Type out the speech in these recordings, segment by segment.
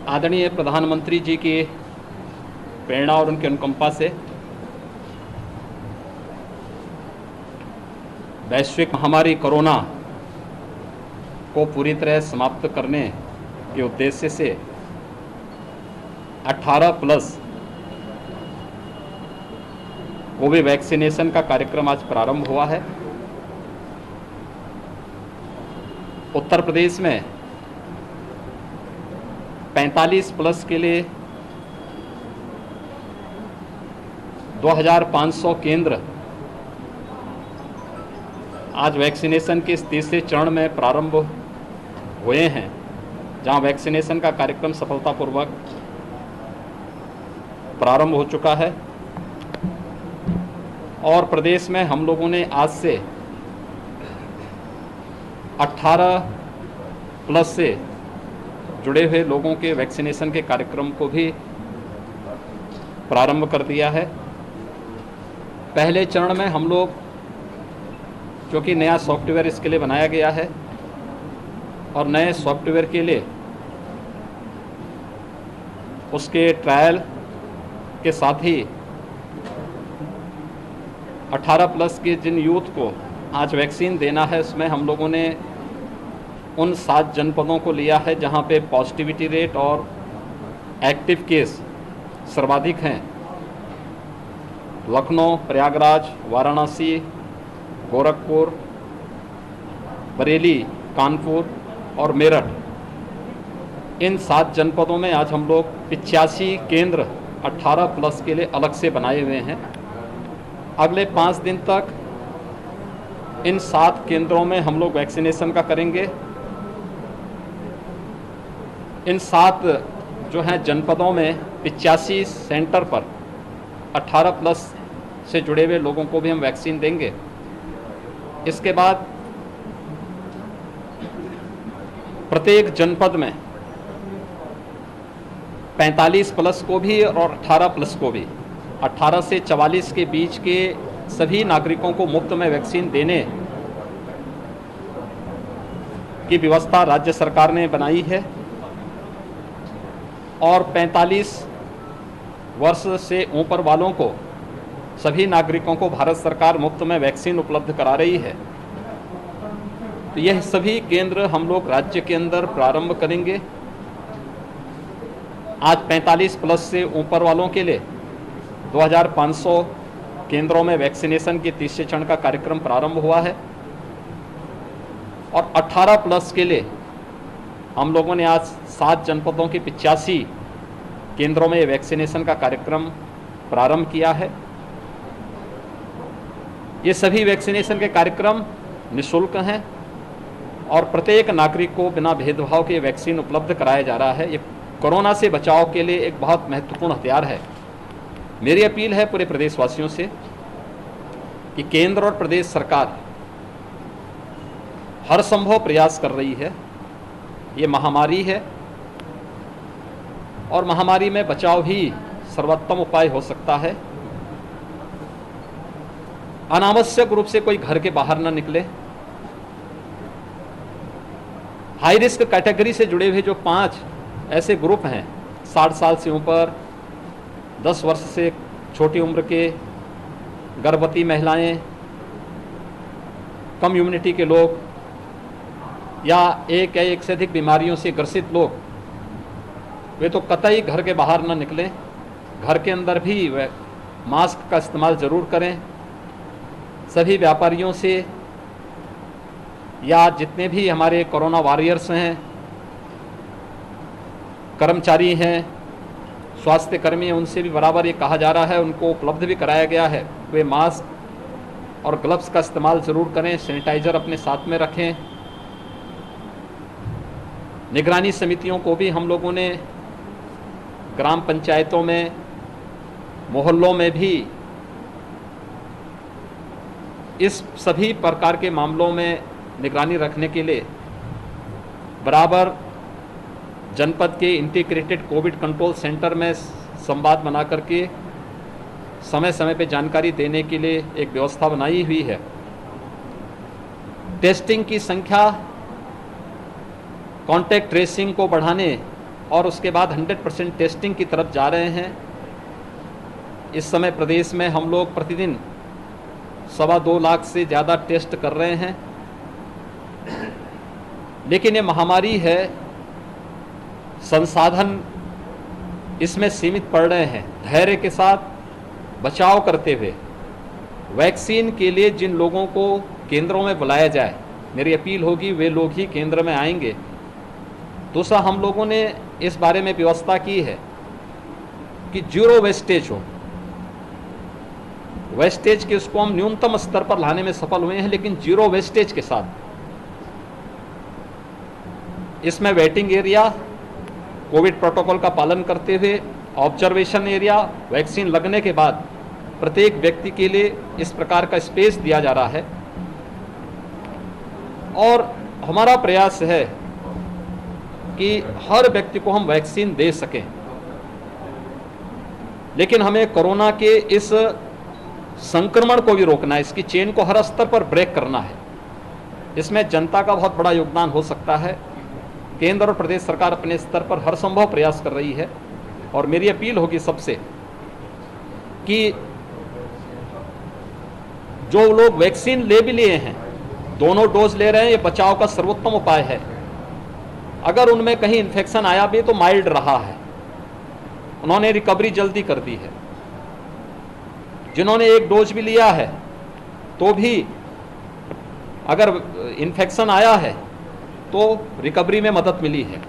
आदरणीय प्रधानमंत्री जी की प्रेरणा और उनके अनुकंपा से वैश्विक महामारी कोरोना को पूरी तरह समाप्त करने के उद्देश्य से 18+ कोविड वैक्सीनेशन का कार्यक्रम आज प्रारंभ हुआ है। उत्तर प्रदेश में 45+ के लिए 2500 केंद्र आज वैक्सीनेशन के इस तीसरे चरण में प्रारंभ हुए हैं, जहां वैक्सीनेशन का कार्यक्रम सफलतापूर्वक प्रारंभ हो चुका है। और प्रदेश में हम लोगों ने आज से 18+ से जुड़े हुए लोगों के वैक्सीनेशन के कार्यक्रम को भी प्रारंभ कर दिया है। पहले चरण में हम लोग, क्योंकि नया सॉफ्टवेयर इसके लिए बनाया गया है और नए सॉफ्टवेयर के लिए उसके ट्रायल के साथ ही 18+ के जिन यूथ को आज वैक्सीन देना है, उसमें हम लोगों ने उन 7 जनपदों को लिया है जहां पे पॉजिटिविटी रेट और एक्टिव केस सर्वाधिक हैं। लखनऊ, प्रयागराज, वाराणसी, गोरखपुर, बरेली, कानपुर और मेरठ। इन 7 जनपदों में आज हम लोग 85 केंद्र 18+ के लिए अलग से बनाए हुए हैं। अगले 5 दिन तक इन 7 केंद्रों में हम लोग वैक्सीनेशन का करेंगे। इन 7 जो हैं जनपदों में 85 सेंटर पर 18+ से जुड़े हुए लोगों को भी हम वैक्सीन देंगे। इसके बाद प्रत्येक जनपद में 45+ को भी और 18+ को भी, 18 से 44 के बीच के सभी नागरिकों को मुफ्त में वैक्सीन देने की व्यवस्था राज्य सरकार ने बनाई है। और 45 वर्ष से ऊपर वालों को, सभी नागरिकों को भारत सरकार मुफ्त में वैक्सीन उपलब्ध करा रही है। तो यह सभी केंद्र हम लोग राज्य के अंदर प्रारंभ करेंगे। आज 45+ से ऊपर वालों के लिए 2500 केंद्रों में वैक्सीनेशन के तीसरे चरण का कार्यक्रम प्रारंभ हुआ है। और 18+ के लिए हम लोगों ने आज 7 जनपदों के 85 केंद्रों में वैक्सीनेशन का कार्यक्रम प्रारंभ किया है। ये सभी वैक्सीनेशन के कार्यक्रम निःशुल्क हैं और प्रत्येक नागरिक को बिना भेदभाव के वैक्सीन उपलब्ध कराया जा रहा है। ये कोरोना से बचाव के लिए एक बहुत महत्वपूर्ण हथियार है। मेरी अपील है पूरे प्रदेशवासियों से कि केंद्र और प्रदेश सरकार हर संभव प्रयास कर रही है। ये महामारी है और महामारी में बचाव ही सर्वोत्तम उपाय हो सकता है। अनावश्यक रूप से कोई घर के बाहर न निकले। हाई रिस्क कैटेगरी से जुड़े हुए जो 5 ऐसे ग्रुप हैं, 60 साल से ऊपर, 10 वर्ष से छोटी उम्र के, गर्भवती महिलाएं, कम इम्यूनिटी के लोग या एक या एक से अधिक बीमारियों से ग्रसित लोग, वे तो कतई घर के बाहर न निकलें। घर के अंदर भी वे मास्क का इस्तेमाल ज़रूर करें। सभी व्यापारियों से या जितने भी हमारे कोरोना वॉरियर्स हैं, कर्मचारी हैं, स्वास्थ्य कर्मी हैं, उनसे भी बराबर ये कहा जा रहा है, उनको उपलब्ध भी कराया गया है, वे मास्क और ग्लव्स का इस्तेमाल ज़रूर करें। सैनिटाइज़र अपने साथ में रखें। निगरानी समितियों को भी हम लोगों ने ग्राम पंचायतों में, मोहल्लों में भी इस सभी प्रकार के मामलों में निगरानी रखने के लिए बराबर जनपद के इंटीग्रेटेड कोविड कंट्रोल सेंटर में संवाद बना करके समय समय पे जानकारी देने के लिए एक व्यवस्था बनाई हुई है। टेस्टिंग की संख्या, कॉन्टैक्ट ट्रेसिंग को बढ़ाने और उसके बाद 100% टेस्टिंग की तरफ जा रहे हैं। इस समय प्रदेश में हम लोग प्रतिदिन 2.25 लाख से ज़्यादा टेस्ट कर रहे हैं। लेकिन ये महामारी है, संसाधन इसमें सीमित पड़ रहे हैं। धैर्य के साथ बचाव करते हुए वैक्सीन के लिए जिन लोगों को केंद्रों में बुलाया जाए, मेरी अपील होगी वे लोग ही केंद्र में आएंगे। दूसरा, हम लोगों ने इस बारे में व्यवस्था की है कि जीरो वेस्टेज हो। वेस्टेज के उसको हम न्यूनतम स्तर पर लाने में सफल हुए हैं, लेकिन जीरो वेस्टेज के साथ इसमें वेटिंग एरिया कोविड प्रोटोकॉल का पालन करते हुए, ऑब्जर्वेशन एरिया वैक्सीन लगने के बाद प्रत्येक व्यक्ति के लिए इस प्रकार का स्पेस दिया जा रहा है। और हमारा प्रयास है कि हर व्यक्ति को हम वैक्सीन दे सकें, लेकिन हमें कोरोना के इस संक्रमण को भी रोकना है, इसकी चेन को हर स्तर पर ब्रेक करना है। इसमें जनता का बहुत बड़ा योगदान हो सकता है। केंद्र और प्रदेश सरकार अपने स्तर पर हर संभव प्रयास कर रही है और मेरी अपील होगी सबसे कि जो लोग वैक्सीन ले भी लिए हैं, दोनों डोज ले रहे हैं, ये बचाव का सर्वोत्तम उपाय है। अगर उनमें कहीं इन्फेक्शन आया भी तो माइल्ड रहा है, उन्होंने रिकवरी जल्दी कर दी है। जिन्होंने एक डोज भी लिया है तो भी अगर इन्फेक्शन आया है तो रिकवरी में मदद मिली है।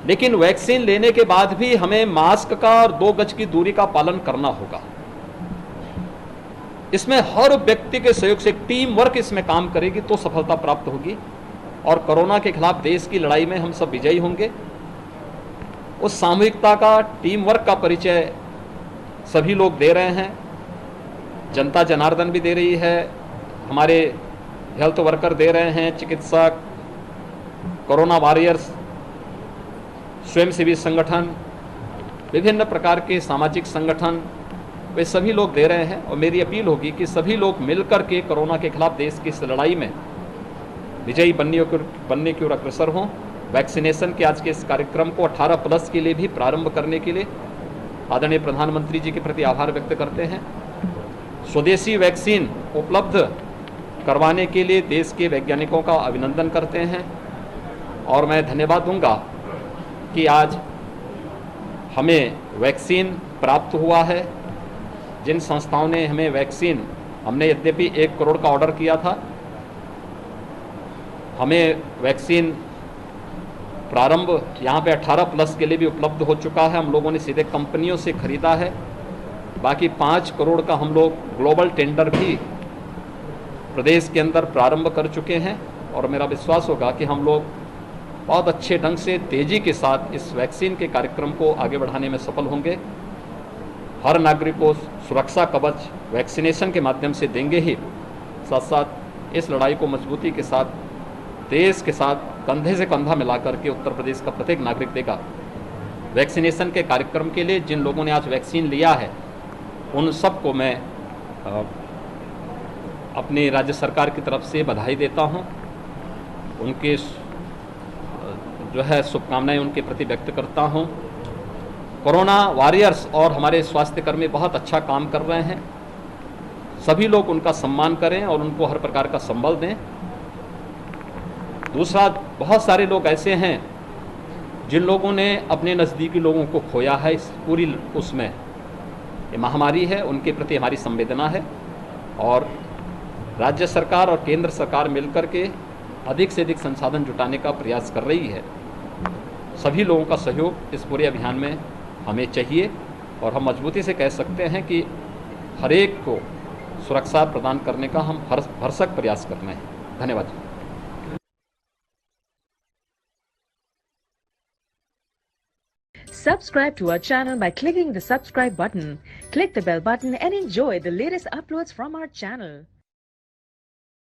लेकिन वैक्सीन लेने के बाद भी हमें मास्क का और 2 गज की दूरी का पालन करना होगा। इसमें हर व्यक्ति के सहयोग से टीम वर्क इसमें काम करेगी तो सफलता प्राप्त होगी और कोरोना के खिलाफ देश की लड़ाई में हम सब विजयी होंगे। उस सामूहिकता का, टीम वर्क का परिचय सभी लोग दे रहे हैं। जनता जनार्दन भी दे रही है, हमारे हेल्थ वर्कर दे रहे हैं, चिकित्सक, कोरोना वॉरियर्स, स्वयंसेवी संगठन, विभिन्न प्रकार के सामाजिक संगठन, वे सभी लोग दे रहे हैं। और मेरी अपील होगी कि सभी लोग मिलकर के कोरोना के खिलाफ देश की इस लड़ाई में विजयी बनने की ओर अग्रसर हों। वैक्सीनेशन के आज के इस कार्यक्रम को 18+ के लिए भी प्रारंभ करने के लिए आदरणीय प्रधानमंत्री जी के प्रति आभार व्यक्त करते हैं। स्वदेशी वैक्सीन उपलब्ध करवाने के लिए देश के वैज्ञानिकों का अभिनंदन करते हैं और मैं धन्यवाद दूंगा कि आज हमें वैक्सीन प्राप्त हुआ है। जिन संस्थाओं ने हमें वैक्सीन, हमने यद्यपि 1 करोड़ का ऑर्डर किया था, हमें वैक्सीन प्रारंभ यहाँ पे 18+ के लिए भी उपलब्ध हो चुका है। हम लोगों ने सीधे कंपनियों से खरीदा है। बाकी 5 करोड़ का हम लोग ग्लोबल टेंडर भी प्रदेश के अंदर प्रारंभ कर चुके हैं और मेरा विश्वास होगा कि हम लोग बहुत अच्छे ढंग से, तेज़ी के साथ इस वैक्सीन के कार्यक्रम को आगे बढ़ाने में सफल होंगे। हर नागरिक को सुरक्षा कवच वैक्सीनेशन के माध्यम से देंगे ही, साथ साथ इस लड़ाई को मजबूती के साथ देश के साथ कंधे से कंधा मिलाकर के उत्तर प्रदेश का प्रत्येक नागरिक देगा। वैक्सीनेशन के कार्यक्रम के लिए जिन लोगों ने आज वैक्सीन लिया है उन सबको मैं अपनी राज्य सरकार की तरफ से बधाई देता हूं। उनके जो है शुभकामनाएं उनके प्रति व्यक्त करता हूं। कोरोना वॉरियर्स और हमारे स्वास्थ्यकर्मी बहुत अच्छा काम कर रहे हैं। सभी लोग उनका सम्मान करें और उनको हर प्रकार का संबल दें। दूसरा, बहुत सारे लोग ऐसे हैं जिन लोगों ने अपने नज़दीकी लोगों को खोया है इस पूरी उसमें, ये महामारी है, उनके प्रति हमारी संवेदना है और राज्य सरकार और केंद्र सरकार मिलकर के अधिक से अधिक संसाधन जुटाने का प्रयास कर रही है। सभी लोगों का सहयोग इस पूरे अभियान में हमें चाहिए और हम मजबूती से कह सकते हैं कि हर एक को सुरक्षा प्रदान करने का हम भरसक प्रयास कर रहे हैं। धन्यवाद। Subscribe to our channel by clicking the subscribe button. Click the bell button and enjoy the latest uploads from our channel.